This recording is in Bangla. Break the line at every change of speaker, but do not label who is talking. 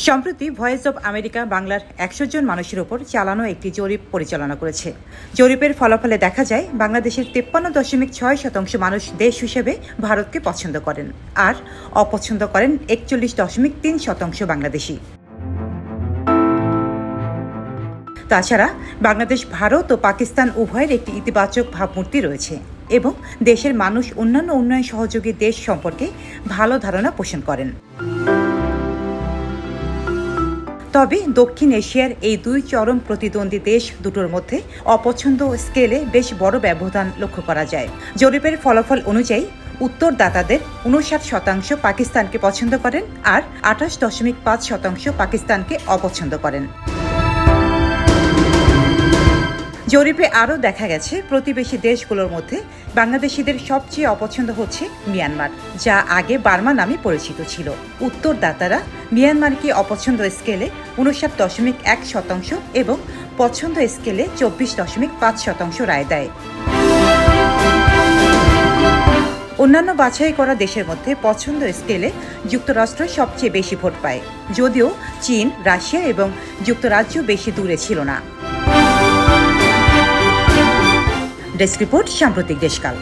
সম্প্রতি ভয়েস অব আমেরিকা বাংলার ১০০ জন মানুষের উপর চালানো একটি জরিপ পরিচালনা করেছে। জরিপের ফলাফলে দেখা যায় বাংলাদেশের ৫৩.৬% মানুষ দেশ হিসেবে ভারতকে পছন্দ করেন, আর অপছন্দ করেন ৪১.৩% বাংলাদেশি। তাছাড়া বাংলাদেশ, ভারত ও পাকিস্তান উভয়ের একটি ইতিবাচক ভাবমূর্তি রয়েছে এবং দেশের মানুষ অন্যান্য উন্নয়ন সহযোগী দেশ সম্পর্কে ভালো ধারণা পোষণ করেন। তবে দক্ষিণ এশিয়ার এই দুই চরম প্রতিদ্বন্দ্বী দেশ দুটোর মধ্যে অপছন্দ স্কেলে বেশ বড় ব্যবধান লক্ষ্য করা যায়। জরিপের ফলাফল অনুযায়ী উত্তরদাতাদের ৫৯% পাকিস্তানকে পছন্দ করেন, আর ২৮.৫% পাকিস্তানকে অপছন্দ করেন। জরিপে আরও দেখা গেছে প্রতিবেশী দেশগুলোর মধ্যে বাংলাদেশিদের সবচেয়ে অপছন্দ হচ্ছে মিয়ানমার, যা আগে বার্মা নামে পরিচিত ছিল। উত্তরদাতারা মিয়ানমারকে অপছন্দ স্কেলে ৫৯.১% এবং পছন্দ স্কেলে ২৪.৫% রায় দেয়। অন্যান্য বাছাই করা দেশের মধ্যে পছন্দ স্কেলে যুক্তরাষ্ট্র সবচেয়ে বেশি ভোট পায়, যদিও চীন, রাশিয়া এবং যুক্তরাজ্য বেশি দূরে ছিল না। ডেস্ক রিপোর্ট, সাম্প্রতিক দেশকাল।